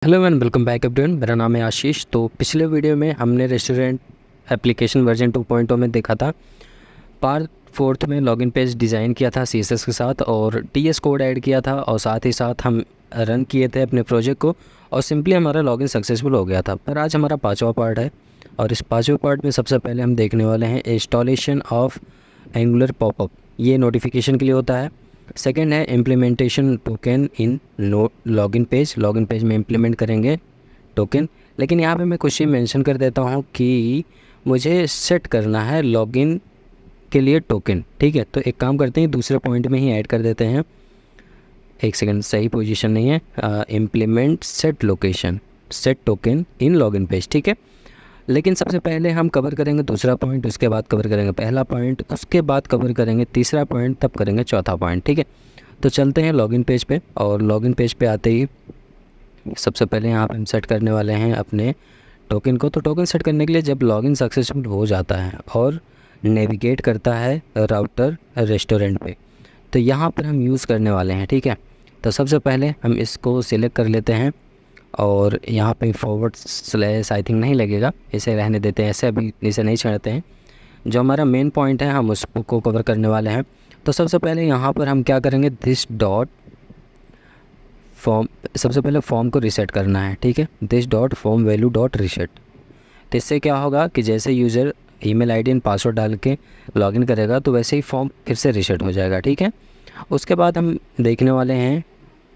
Hello and welcome back everyone. मेरा नाम है आशीष। तो पिछले वीडियो में हमने रेस्टोरेंट एप्लीकेशन वर्जन 2.0 में देखा था। पार्ट फोर्थ में लॉगिन पेज डिज़ाइन किया था CSS के साथ और TS कोड ऐड किया था और साथ ही साथ हम रन किए थे अपने प्रोजेक्ट को और सिंपली हमारा लॉगिन सक्सेसफुल हो गया था। पर आज हमारा पाँचवा पार्ट है और इस पाँचवें पार्ट में सबसे पहले हम देखने वाले हैं इंस्टॉलेशन ऑफ एंगुलर पॉपअप। ये नोटिफिकेशन के लिए होता है। सेकेंड है इम्प्लीमेंटेशन टोकन इन लॉगिन पेज में इम्प्लीमेंट करेंगे टोकन। लेकिन यहाँ पे मैं कुछ ही मेंशन कर देता हूँ कि मुझे सेट करना है लॉगिन के लिए टोकन। ठीक है, तो एक काम करते हैं, दूसरे पॉइंट में ही ऐड कर देते हैं। एक सेकंड, सही पोजीशन नहीं है। इम्प्लीमेंट सेट टोकन इन लॉगिन पेज। ठीक है, लेकिन सबसे पहले हम कवर करेंगे दूसरा पॉइंट, उसके बाद कवर करेंगे पहला पॉइंट, उसके बाद कवर करेंगे तीसरा पॉइंट, तब करेंगे चौथा पॉइंट। ठीक है, तो चलते हैं लॉगिन पेज पे। और लॉगिन पेज पे आते ही सबसे पहले यहाँ पे हम सेट करने वाले हैं अपने टोकन को। तो टोकन सेट करने के लिए जब लॉगिन सक्सेसफुल हो जाता है और नेविगेट करता है राउटर रेस्टोरेंट पे, तो यहाँ पर हम यूज़ करने वाले हैं। ठीक है, तो सबसे पहले हम इसको सिलेक्ट कर लेते हैं और यहाँ पे फॉरवर्ड स्लैश आई थिंक नहीं लगेगा, इसे रहने देते हैं, ऐसे अभी इसे नहीं छेड़ते हैं। जो हमारा मेन पॉइंट है हम उसको कवर करने वाले हैं। तो सबसे पहले यहाँ पर हम क्या करेंगे, दिस डॉट फॉर्म, सबसे पहले फॉर्म को रीसेट करना है। ठीक है, this dot form value dot reset. तो इससे क्या होगा कि जैसे user email ID and password डाल के लॉगिन करेगा तो वैसे ही फॉर्म फिर से रीसेट हो जाएगा। ठीक है, उसके बाद हम देखने वाले हैं,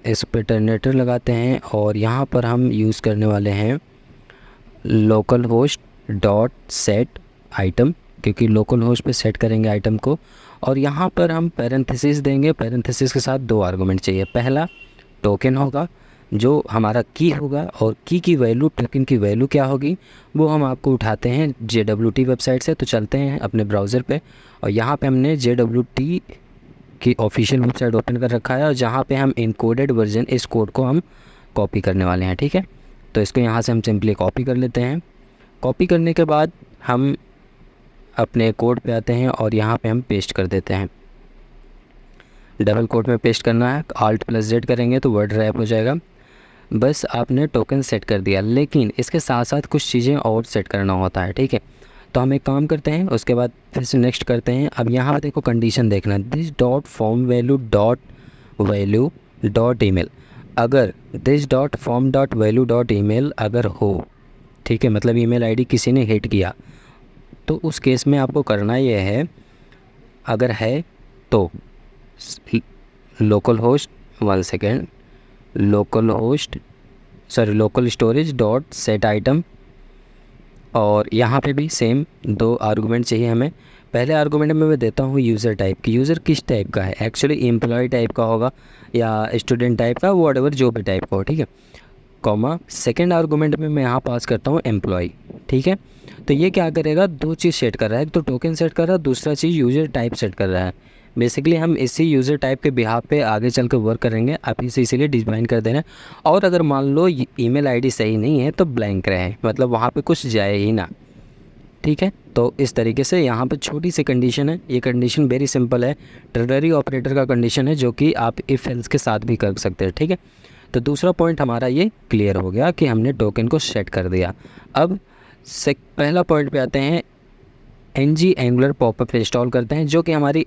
इस पर टर्मिनेटर लगाते हैं और यहाँ पर हम यूज़ करने वाले हैं local host dot set item, क्योंकि लोकल होस्ट पे सेट करेंगे आइटम को। और यहाँ पर हम पैरेंथेसिस देंगे, पैरेंथेसिस के साथ दो आर्गुमेंट चाहिए। पहला टोकन होगा जो हमारा की होगा और की वैल्यू, टोकन की वैल्यू क्या होगी वो हम आपको उठाते हैं JWT वेबसाइट से। तो चलते हैं अपने ब्राउज़र पे और यहाँ पे हमने JWT की ऑफिशियल वेबसाइट ओपन कर रखा है और जहाँ पे हम इनकोडेड वर्जन, इस कोड को हम कॉपी करने वाले हैं। ठीक है, तो इसको यहाँ से हम सिंपली कॉपी कर लेते हैं। कॉपी करने के बाद हम अपने कोड पे आते हैं और यहाँ पे हम पेस्ट कर देते हैं। डबल कोट में पेस्ट करना है, Alt+Z करेंगे तो वर्ड रैप हो जाएगा। बस आपने टोकन सेट कर दिया, लेकिन इसके साथ साथ कुछ चीज़ें और सेट करना होता है। ठीक है, तो हम एक काम करते हैं, उसके बाद फिर से नेक्स्ट करते हैं। अब यहाँ पर देखो कंडीशन देखना, this dot form value dot email. अगर this dot form dot value dot email अगर हो, ठीक है, मतलब ईमेल आईडी किसी ने हिट किया, तो उस केस में आपको करना ये है, अगर है तो local host, one second, local storage dot set item. और यहाँ पे भी सेम दो आर्गुमेंट चाहिए हमें। पहले आर्गुमेंट में मैं देता हूँ यूज़र टाइप की, यूज़र किस टाइप का है, एक्चुअली एम्प्लॉय टाइप का होगा या स्टूडेंट टाइप का, वॉटएवर जो भी टाइप का हो। ठीक है, कॉमा सेकेंड आर्गुमेंट में मैं यहाँ पास करता हूँ एम्प्लॉय। ठीक है, तो ये क्या करेगा, दो चीज़ सेट कर रहा है, एक तो टोकन सेट कर रहा है, दूसरा चीज़ यूज़र टाइप सेट कर रहा है। बेसिकली हम इसी यूज़र टाइप के बिहाफ पे आगे चल कर वर्क करेंगे, आप इसे इसीलिए डिज़ाइन कर देना। और अगर मान लो ईमेल आईडी सही नहीं है तो ब्लैंक रहे, मतलब वहाँ पे कुछ जाए ही ना। ठीक है, तो इस तरीके से यहाँ पे छोटी सी कंडीशन है। ये कंडीशन वेरी सिंपल है, टर्नरी ऑपरेटर का कंडीशन है, जो कि आप इफ एल्स के साथ भी कर सकते हैं। ठीक है, तो दूसरा पॉइंट हमारा ये क्लियर हो गया कि हमने टोकन को सेट कर दिया। अब पहला पॉइंट पे आते हैं, NG एंगुलर पॉपअप इंस्टॉल करते हैं, जो कि हमारी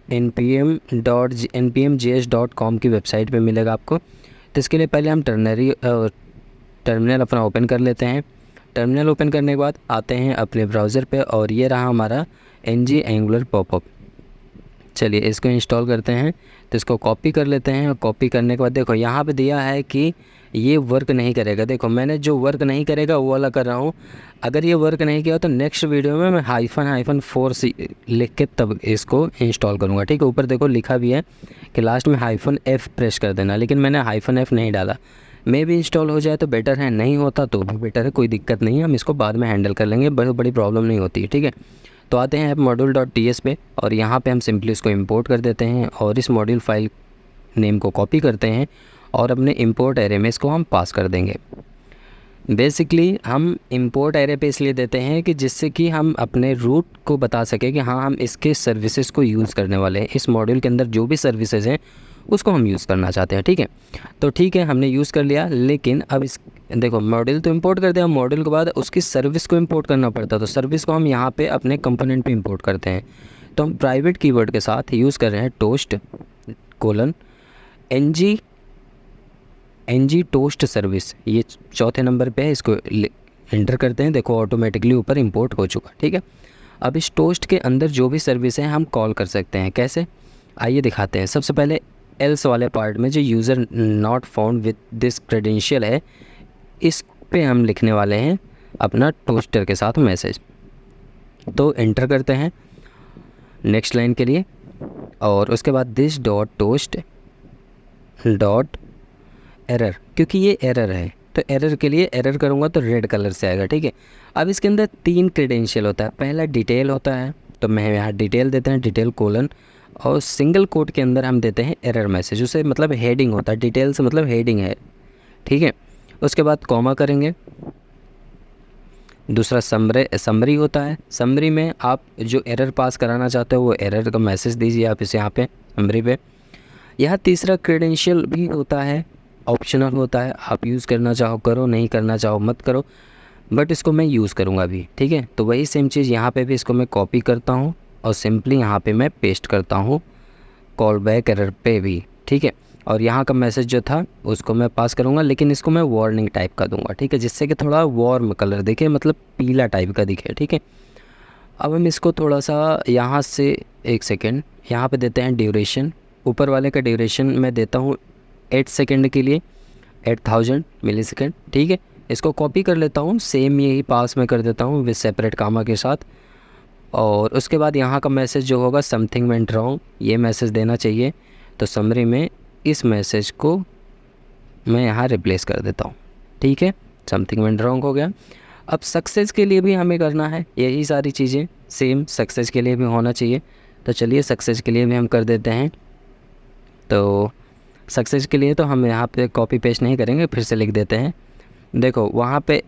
npm.js.com की वेबसाइट पे मिलेगा आपको। तो इसके लिए पहले हम टर्मिनल अपना ओपन कर लेते हैं। टर्मिनल ओपन करने के बाद आते हैं अपने ब्राउज़र पे और ये रहा हमारा NG एंगुलर पॉपअप। चलिए इसको इंस्टॉल करते हैं। तो इसको कॉपी कर लेते हैं और कॉपी करने के बाद देखो यहाँ पे दिया है कि ये वर्क नहीं करेगा। देखो मैंने जो वर्क नहीं करेगा वो वाला कर रहा हूँ। अगर ये वर्क नहीं किया तो नेक्स्ट वीडियो में मैं -4 लिख के तब इसको इंस्टॉल करूँगा। ठीक है, ऊपर देखो लिखा भी है कि लास्ट में -F प्रेस कर देना, लेकिन मैंने -F नहीं डाला। मे भी इंस्टॉल हो जाए तो बेटर है, नहीं होता तो भी बेटर है, कोई दिक्कत नहीं है, हम इसको बाद में हैंडल कर लेंगे, बड़ी प्रॉब्लम नहीं होती है। ठीक है, तो आते हैं module.ts पे और यहाँ पे हम सिंपली इसको इंपोर्ट कर देते हैं और इस मॉड्यूल फाइल नेम को कॉपी करते हैं और अपने इंपोर्ट एरे में इसको हम पास कर देंगे। बेसिकली हम इंपोर्ट एरे पे इसलिए देते हैं कि जिससे कि हम अपने रूट को बता सकें कि हाँ हम इसके सर्विसेज को यूज़ करने वाले हैं। इस मॉड्यूल के अंदर जो भी सर्विसेज हैं उसको हम यूज़ करना चाहते हैं, ठीक है। तो ठीक है, हमने यूज़ कर लिया, लेकिन अब इस देखो मॉड्यूल तो इंपोर्ट करते हैं, मॉड्यूल के बाद उसकी सर्विस को इंपोर्ट करना पड़ता है। तो सर्विस को हम यहाँ पे अपने कंपोनेंट पे इंपोर्ट करते हैं। तो हम प्राइवेट कीवर्ड के साथ यूज़ कर रहे हैं toast colon NG toast service, ये चौथे नंबर पे है, इसको एंटर करते हैं। देखो ऑटोमेटिकली ऊपर इंपोर्ट हो चुका, ठीक है। अब इस टोस्ट के अंदर जो भी सर्विस है हम कॉल कर सकते हैं। कैसे, आइए दिखाते हैं। सबसे पहले एल्स वाले पार्ट में जो user not found with this credential है, इस पे हम लिखने वाले हैं अपना टोस्टर के साथ मैसेज। तो एंटर करते हैं नेक्स्ट लाइन के लिए, और उसके बाद this dot toast dot error, क्योंकि ये एरर है तो एरर के लिए एरर करूँगा तो रेड कलर से आएगा, ठीक है। अब इसके अंदर 3 क्रेडेंशियल होता है। पहला डिटेल होता है, तो मैं यहाँ डिटेल देते हैं, डिटेल कोलन, और सिंगल कोट के अंदर हम देते हैं एरर मैसेज, उसे मतलब हेडिंग होता है, डिटेल से मतलब हेडिंग है, ठीक है। उसके बाद कॉमा करेंगे। दूसरा समरी होता है। समरी में आप जो एरर पास कराना चाहते हो वो एरर का मैसेज दीजिए आप इसे यहाँ पे समरी पे। यह तीसरा क्रेडेंशियल भी होता है, ऑप्शनल होता है, आप यूज़ करना चाहो करो, नहीं करना चाहो मत करो, बट इसको मैं यूज़ करूँगा अभी, ठीक है। तो वही सेम चीज़ यहाँ पे भी, इसको मैं कॉपी करता हूँ और सिंपली यहाँ पे मैं पेस्ट करता हूँ कॉल बैक एरर पे भी, ठीक है। और यहाँ का मैसेज जो था उसको मैं पास करूँगा, लेकिन इसको मैं वार्निंग टाइप का दूंगा, ठीक है, जिससे कि थोड़ा वार्म कलर दिखे, मतलब पीला टाइप का दिखे, ठीक है। अब हम इसको थोड़ा सा यहाँ से, एक सेकेंड, यहाँ पे देते हैं ड्यूरेशन। ऊपर वाले का ड्यूरेशन मैं देता हूँ 8 सेकेंड के लिए, 8000 मिली सेकेंड, ठीक है। इसको कॉपी कर लेता हूँ, सेम यही पास में कर देता हूँ विद सेपरेट कामा के साथ। और उसके बाद यहाँ का मैसेज जो होगा समथिंग वेंट रॉन्ग, ये मैसेज देना चाहिए। तो समरी में इस मैसेज को मैं यहाँ रिप्लेस कर देता हूँ, ठीक है, समथिंग वेंट रॉन्ग हो गया। अब सक्सेस के लिए भी हमें करना है यही सारी चीज़ें, सेम सक्सेस के लिए भी होना चाहिए। तो चलिए सक्सेस के लिए भी हम कर देते हैं। तो सक्सेस के लिए तो हम यहाँ पे कॉपी पेस्ट नहीं करेंगे, फिर से लिख देते हैं। देखो वहाँ पे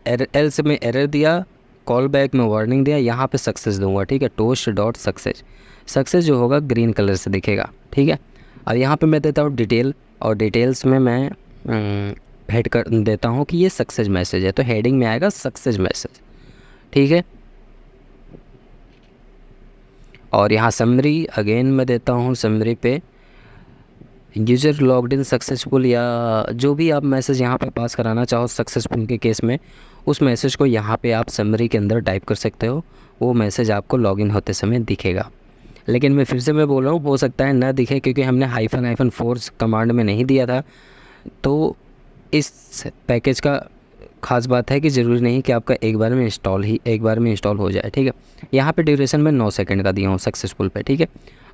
एल्स में एरर दिया, कॉल बैक में वार्निंग दिया, यहाँ पे सक्सेस दूंगा, ठीक है, टोस्ट डॉट सक्सेस। सक्सेस जो होगा ग्रीन कलर से दिखेगा, ठीक है। अब यहाँ पे मैं देता हूँ डिटेल, और डिटेल्स में मैं हेड कर देता हूँ कि ये सक्सेस मैसेज है, तो हेडिंग में आएगा सक्सेस मैसेज, ठीक है। और यहाँ समरी अगेन मैं देता हूँ, समरी पे यूज़र लॉग्ड इन सक्सेसफुल, या जो भी आप मैसेज यहाँ पे पास कराना चाहो सक्सेसफुल के केस में, उस मैसेज को यहाँ पे आप समरी के अंदर टाइप कर सकते हो। वो मैसेज आपको लॉगिन होते समय दिखेगा। लेकिन मैं फिर से मैं बोल रहा हूँ, हो सकता है ना दिखे, क्योंकि हमने -4 कमांड में नहीं दिया था। तो इस पैकेज का ख़ास बात है कि ज़रूरी नहीं कि आपका एक बार में इंस्टॉल हो जाए, ठीक है। यहाँ पे ड्यूरेशन में 9 सेकंड का दिया हूँ सक्सेसफुल पे, ठीक है।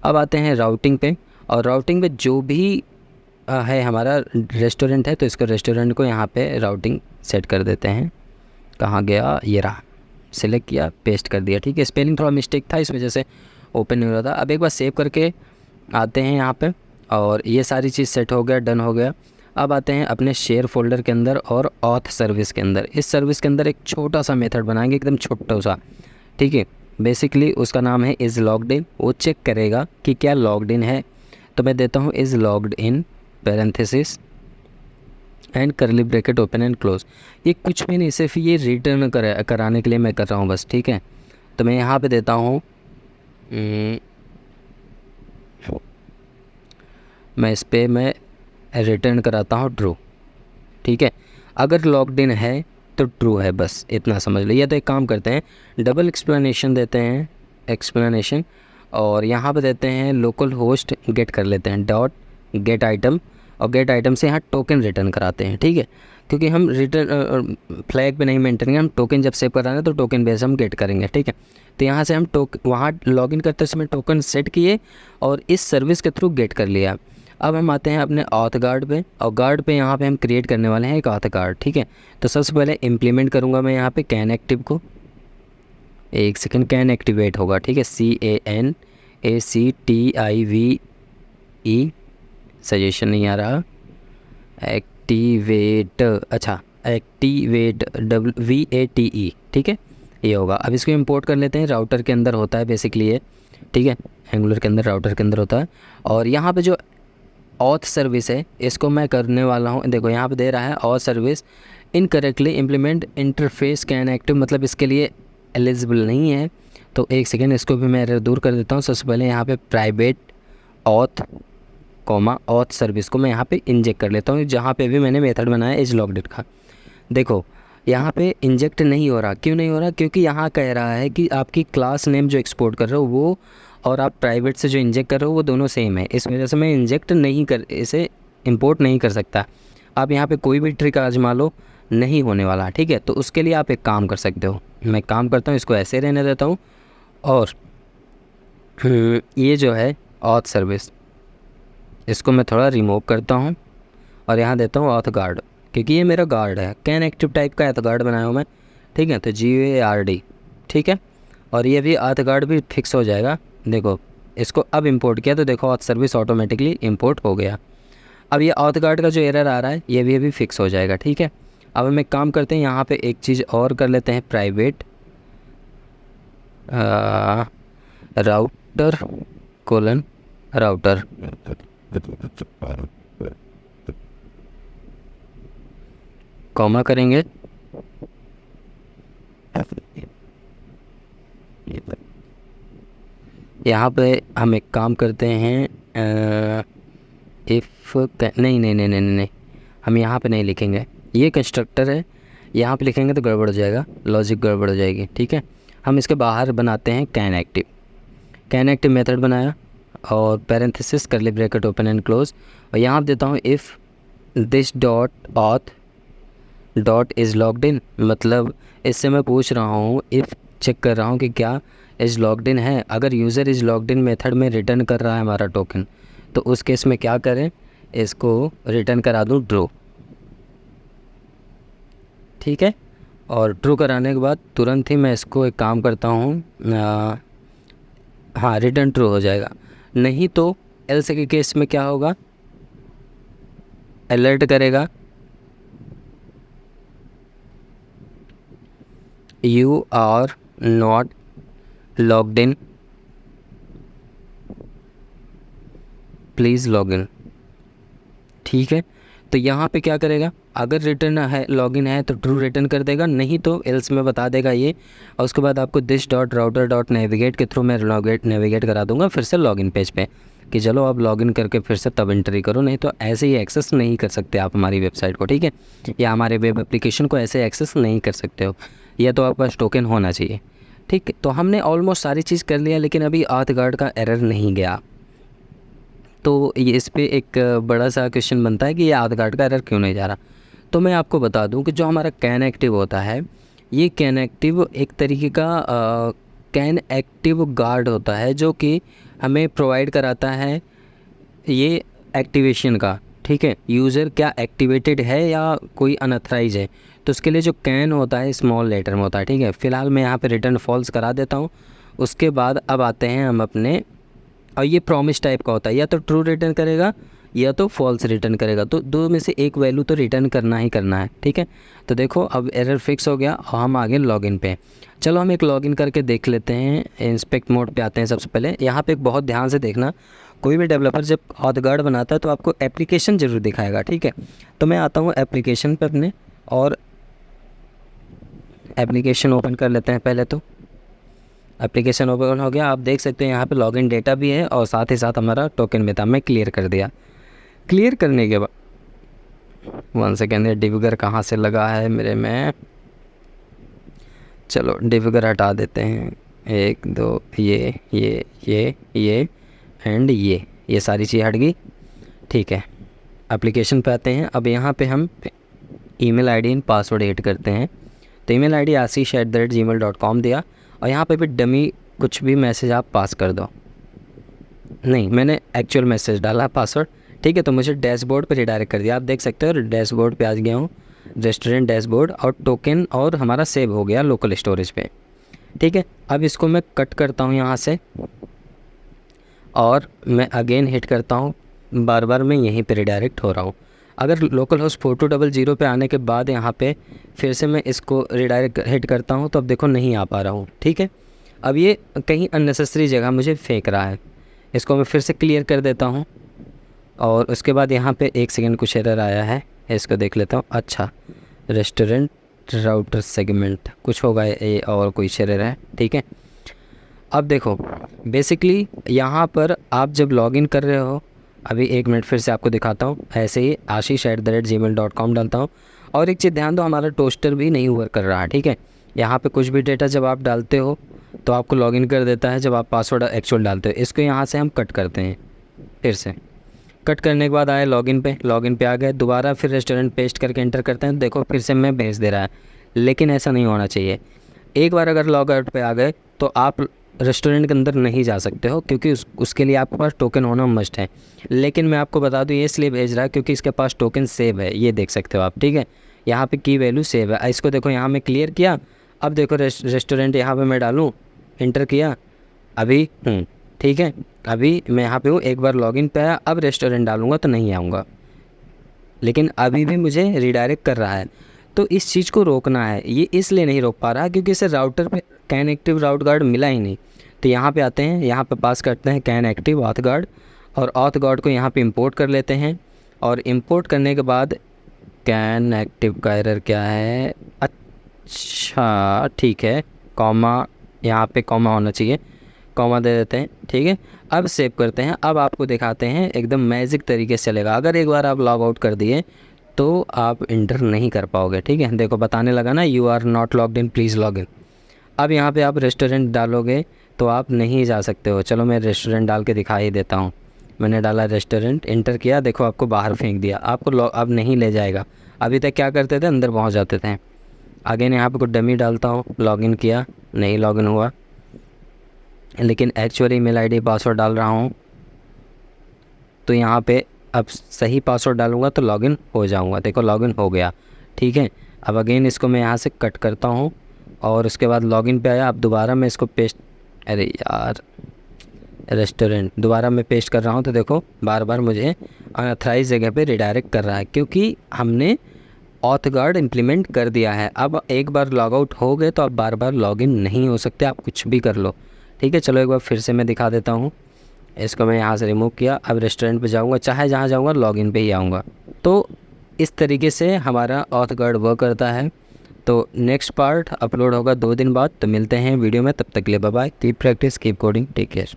अब आते हैं राउटिंग पे, और राउटिंग पे जो भी है हमारा रेस्टोरेंट है, तो इसको रेस्टोरेंट को यहाँ पे राउटिंग सेट कर देते हैं। कहाँ गया, ये रहा, सिलेक्ट किया, पेस्ट कर दिया, ठीक है। स्पेलिंग थोड़ा मिस्टेक था, इस वजह से ओपन नहीं हो रहा था। अब एक बार सेव करके आते हैं यहाँ पे, और ये सारी चीज़ सेट हो गया, डन हो गया। अब आते हैं अपने शेयर फोल्डर के अंदर और ऑथ सर्विस के अंदर। इस सर्विस के अंदर एक छोटा सा मेथड बनाएंगे, एकदम छोटा सा, ठीक है। बेसिकली उसका नाम है इज़ लॉग्ड इन। वो चेक करेगा कि क्या लॉग्ड इन है। तो मैं देता हूँ is logged in parenthesis and करली ब्रैकेट ओपन एंड क्लोज। ये कुछ भी नहीं, सिर्फ ये रिटर्न कराने के लिए मैं कर रहा हूँ बस, ठीक है। तो मैं यहाँ पे देता हूँ मैं इस पर मैं रिटर्न कराता हूँ ट्रू, ठीक है। अगर लॉग्ड इन है तो ट्रू है, बस इतना समझ लो। या तो एक काम करते हैं, डबल एक्सप्लेनेशन देते हैं, एक्सप्लेनेशन, और यहाँ पे देते हैं लोकल होस्ट गेट कर लेते हैं डॉट गेट आइटम, और गेट आइटम से यहाँ टोकन रिटर्न कराते हैं, ठीक है। क्योंकि हम रिटर्न फ्लैग पे नहीं मेंटेन करेंगे, हम टोकन जब सेव कराना है तो टोकन बेस हम गेट करेंगे, ठीक है। तो यहाँ से हम वहाँ लॉगिन करते समय टोकन सेट किए और इस सर्विस के थ्रू गेट कर लिया। अब हम आते हैं अपने ऑथ गार्ड पे, और गार्ड पे यहाँ पे हम क्रिएट करने वाले हैं एक ऑथ गार्ड, ठीक है। तो सबसे पहले इम्प्लीमेंट करूँगा मैं यहाँ पे कैन एक्टिव को, एक सेकंड, कैन एक्टिवेट होगा, ठीक है, CANACTIVE, सजेशन नहीं आ रहा, एक्टिवेट, अच्छा एक्टिवेट WATE, ठीक है, ये होगा। अब इसको इंपोर्ट कर लेते हैं, राउटर के अंदर होता है बेसिकली ये, ठीक है, एंगुलर के अंदर राउटर के अंदर होता है। और यहाँ पे जो ऑथ सर्विस है, इसको मैं करने वाला हूँ। देखो यहाँ पे दे रहा है auth service incorrectly implement interface can active, मतलब इसके लिए एलिजिबल नहीं है। तो एक सेकेंड, इसको भी मैं एरर दूर कर देता हूँ। सबसे पहले यहाँ पे प्राइवेट ऑथ ऑथ सर्विस को मैं यहाँ पे इंजेक्ट कर लेता हूँ, जहाँ पे भी मैंने मेथड बनाया एज लॉगड का। देखो यहाँ पे इंजेक्ट नहीं हो रहा, क्यों नहीं हो रहा? क्योंकि यहाँ कह रहा है कि आपकी क्लास नेम जो एक्सपोर्ट कर रहे हो वो और आप प्राइवेट से जो इंजेक्ट कर रहे हो वो दोनों सेम है। इस वजह से मैं इंजेक्ट नहीं कर, इसे इंपोर्ट नहीं कर सकता। आप यहाँ पे कोई भी ट्रिक आजमा लो, नहीं होने वाला, ठीक है। तो उसके लिए आप एक काम कर सकते हो, मैं काम करता हूँ, इसको ऐसे रहने देता हूँ और ये जो है ऑथ सर्विस, इसको मैं थोड़ा रिमूव करता हूँ और यहाँ देता हूँ ऑथ गार्ड, क्योंकि ये मेरा गार्ड है, कैन एक्टिव टाइप का ऑथ गार्ड बनाया हूँ मैं, ठीक है। तो GARD, ठीक है। और ये भी ऑथ गार्ड भी फिक्स हो जाएगा। देखो इसको अब इंपोर्ट किया तो देखो ऑथ सर्विस ऑटोमेटिकली इंपोर्ट हो गया। अब ये ऑथ गार्ड का जो एरर आ रहा है ये भी अभी फिक्स हो जाएगा, ठीक है। अब हम एक काम करते हैं, यहाँ पे एक चीज़ और कर लेते हैं, private router colon router, comma करेंगे, यहाँ पे हम एक काम करते हैं, इफ़ नहीं नहीं नहीं नहीं नहीं हम यहाँ पे नहीं लिखेंगे, ये कंस्ट्रक्टर है, यहाँ पे लिखेंगे तो गड़बड़ हो जाएगा, लॉजिक गड़बड़ हो जाएगी, ठीक है। हम इसके बाहर बनाते हैं कैन एक्टिव मेथड बनाया और पैरेंथेसिस करली ब्रैकेट ओपन एंड क्लोज, और यहाँ पे देता हूँ if this dot auth dot is logged in, मतलब इससे मैं पूछ रहा हूँ, इफ़ चेक कर रहा हूँ कि क्या इज़ लॉग्ड इन है। अगर user is logged in method में रिटर्न कर रहा है हमारा टोकन, तो उस केस में क्या करें, इसको रिटर्न करा दूँ ट्रू, ठीक है। और ट्रू कराने के बाद तुरंत ही मैं इसको एक काम करता हूँ, हाँ रिटर्न ट्रू हो जाएगा। नहीं तो एल्स के केस में क्या होगा, अलर्ट करेगा you are not logged in, please log in, ठीक है। तो यहाँ पे क्या करेगा, अगर रिटर्न है लॉगिन है तो ट्रू रिटर्न कर देगा, नहीं तो एल्स में बता देगा ये। और उसके बाद आपको this dot router dot navigate के थ्रू मैं नेविगेट करा दूंगा फिर से लॉगिन पेज पे, कि चलो आप लॉगिन करके फिर से तब एंट्री करो, नहीं तो ऐसे ही एक्सेस नहीं कर सकते आप हमारी वेबसाइट को, ठीक है, या हमारे वेब एप्लीकेशन को ऐसे एक्सेस नहीं कर सकते हो, या तो आपके पास टोकन होना चाहिए, ठीक है। तो हमने ऑलमोस्ट सारी चीज़ कर लिया, लेकिन अभी ऑथ गार्ड का एरर नहीं गया। तो ये इस पे एक बड़ा सा क्वेश्चन बनता है कि ये ऑथ गार्ड का एरर क्यों नहीं जा रहा। तो मैं आपको बता दूं कि जो हमारा कैन एक्टिव होता है, ये कैन एक्टिव एक तरीके का कैन एक्टिव गार्ड होता है, जो कि हमें प्रोवाइड कराता है ये एक्टिवेशन का, ठीक है। यूज़र क्या एक्टिवेटेड है या कोई अनऑथराइज है, तो उसके लिए जो कैन होता है स्मॉल लेटर में होता है, ठीक है। फ़िलहाल मैं यहाँ पे रिटर्न फॉल्स करा देता हूँ। उसके बाद अब आते हैं हम अपने, और ये प्रॉमिस टाइप का होता है, या तो ट्रू रिटर्न करेगा या तो फॉल्स रिटर्न करेगा, तो दो में से एक वैल्यू तो रिटर्न करना ही करना है, ठीक है। तो देखो अब एरर फिक्स हो गया और हम आगे लॉगिन पे। चलो हम एक लॉगिन करके देख लेते हैं। इंस्पेक्ट मोड पे आते हैं। सबसे पहले यहाँ पे एक बहुत ध्यान से देखना, कोई भी डेवलपर जब ऑथ गार्ड बनाता है तो आपको एप्लीकेशन ज़रूर दिखाएगा, ठीक है। तो मैं आता हूँ एप्लीकेशन पर अपने, और एप्लीकेशन ओपन कर लेते हैं। पहले तो एप्लीकेशन ओपन हो गया, आप देख सकते हैं यहाँ पे लॉगिन डेटा भी है और साथ ही साथ हमारा टोकन भी था, मैं क्लियर कर दिया। क्लियर करने के बाद 1 सेकेंड, डिबगर कहाँ से लगा है मेरे में, चलो डिबगर हटा देते हैं, 1 2 ये एंड ये सारी चीज़ हट गई, ठीक है। एप्लीकेशन पे आते हैं। अब यहाँ पे हम email ID and password add करते हैं। तो ईमेल आईडी asish@gmail.com दिया, और यहाँ पे भी डमी कुछ भी मैसेज आप पास कर दो। नहीं, मैंने एक्चुअल मैसेज डाला पासवर्ड, ठीक है। तो मुझे डैशबोर्ड पर रिडायरेक्ट कर दिया, आप देख सकते हो डैशबोर्ड पे आ गया हूँ, रेस्टोरेंट डैशबोर्ड, और टोकन और हमारा सेव हो गया लोकल स्टोरेज पे, ठीक है। अब इसको मैं कट करता हूँ यहाँ से, और मैं अगेन हिट करता हूँ, बार बार मैं यहीं पे रिडायरेक्ट हो रहा हूँ। अगर लोकल होस्ट 4200 पे आने के बाद यहाँ पे फिर से मैं इसको रिडायरेक्ट हिट करता हूँ तो अब देखो नहीं आ पा रहा हूँ, ठीक है। अब ये कहीं अननेसेसरी जगह मुझे फेंक रहा है, इसको मैं फिर से क्लियर कर देता हूँ। और उसके बाद यहाँ पे 1 सेकंड कुछ एरर आया है, इसको देख लेता हूँ। अच्छा, रेस्टोरेंट राउटर सेगमेंट कुछ होगा ये, और कोई एरर है, ठीक है। अब देखो बेसिकली यहाँ पर आप जब लॉगिन कर रहे हो, अभी 1 मिनट फिर से आपको दिखाता हूँ। ऐसे ही ashish@gmail.com डालता हूँ। और एक चीज़ ध्यान दो, हमारा टोस्टर भी नहीं वर्क कर रहा है, ठीक है। यहाँ पे कुछ भी डेटा जब आप डालते हो तो आपको लॉगिन कर देता है जब आप पासवर्ड एक्चुअल डालते हो। इसको यहाँ से हम कट करते हैं, फिर से कट करने के बाद आए लॉगिन पे आ गए, दोबारा फिर रेस्टोरेंट पेस्ट करके एंटर करते हैं, देखो फिर से मैं भेज दे रहा है। लेकिन ऐसा नहीं होना चाहिए। एक बार अगर लॉग आउट पे आ गए तो आप रेस्टोरेंट के अंदर नहीं जा सकते हो, क्योंकि उसके लिए आपके पास टोकन होना मस्ट है। लेकिन मैं आपको बता दूं ये इसलिए भेज रहा है क्योंकि इसके पास टोकन सेव है, ये देख सकते हो आप, ठीक है। यहाँ पे की वैल्यू सेव है। इसको देखो यहाँ मैं क्लियर किया। अब देखो रेस्टोरेंट यहाँ पे मैं डालूँ, इंटर किया, अभी ठीक है। अभी मैं यहाँ पे हूँ, एक बार लॉगिन पे आया, अब रेस्टोरेंट डालूँगा तो नहीं आऊँगा, लेकिन अभी भी मुझे रिडायरेक्ट कर रहा है। तो इस चीज़ को रोकना है। ये इसलिए नहीं रोक पा रहा क्योंकि इसे राउटर पे कैन एक्टिव राउट गार्ड मिला ही नहीं। तो यहाँ पे आते हैं, यहाँ पे पास करते हैं कैन एक्टिव ऑथ गार्ड, और ऑथ गार्ड को यहाँ पे इंपोर्ट कर लेते हैं। और इंपोर्ट करने के बाद कैन एक्टिव का एरर क्या है, अच्छा ठीक है, कॉमा, यहाँ पे कॉमा होना चाहिए, कॉमा दे देते हैं, ठीक है। अब सेव करते हैं। अब आपको दिखाते हैं, एकदम मैजिक तरीके से चलेगा। अगर एक बार आप लॉग आउट कर दिए तो आप इंटर नहीं कर पाओगे, ठीक है। देखो बताने लगा ना, you are not logged in, please log in. अब यहाँ पे आप रेस्टोरेंट डालोगे तो आप नहीं जा सकते हो। चलो मैं रेस्टोरेंट डाल के दिखा ही देता हूँ। मैंने डाला रेस्टोरेंट, इंटर किया, देखो आपको बाहर फेंक दिया, आपको अब नहीं ले जाएगा। अभी तक क्या करते थे, अंदर पहुँच जाते थे। अगेन यहाँ पे कुछ डमी डालता हूँ, लॉगिन किया, नहीं लॉगिन हुआ, लेकिन एक्चुअली ईमेल आईडी पासवर्ड डाल रहा हूँ। तो यहाँ पे अब सही पासवर्ड डालूँगा तो लॉगिन हो जाऊँगा, देखो लॉगिन हो गया, ठीक है। अब अगेन इसको मैं यहाँ से कट करता हूँ और उसके बाद लॉगिन पे आया। अब दोबारा मैं इसको पेस्ट, अरे यार रेस्टोरेंट दोबारा मैं पेस्ट कर रहा हूँ, तो देखो बार बार मुझे अनऑथराइज जगह पे रिडायरेक्ट कर रहा है, क्योंकि हमने ऑथ गार्ड इम्प्लीमेंट कर दिया है। अब एक बार लॉग आउट हो गए तो आप बार बार लॉगिन नहीं हो सकते, आप कुछ भी कर लो, ठीक है। चलो एक बार फिर से मैं दिखा देता हूँ। इसको मैं यहाँ से रिमूव किया। अब रेस्टोरेंट पे जाऊँगा, चाहे जहाँ जाऊँगा लॉगिन पे ही आऊँगा। तो इस तरीके से हमारा ऑथ गार्ड वर्क करता है। तो नेक्स्ट पार्ट अपलोड होगा 2 दिन बाद। तो मिलते हैं वीडियो में, तब तक के लिए bye bye. Keep practice, keep coding, take care.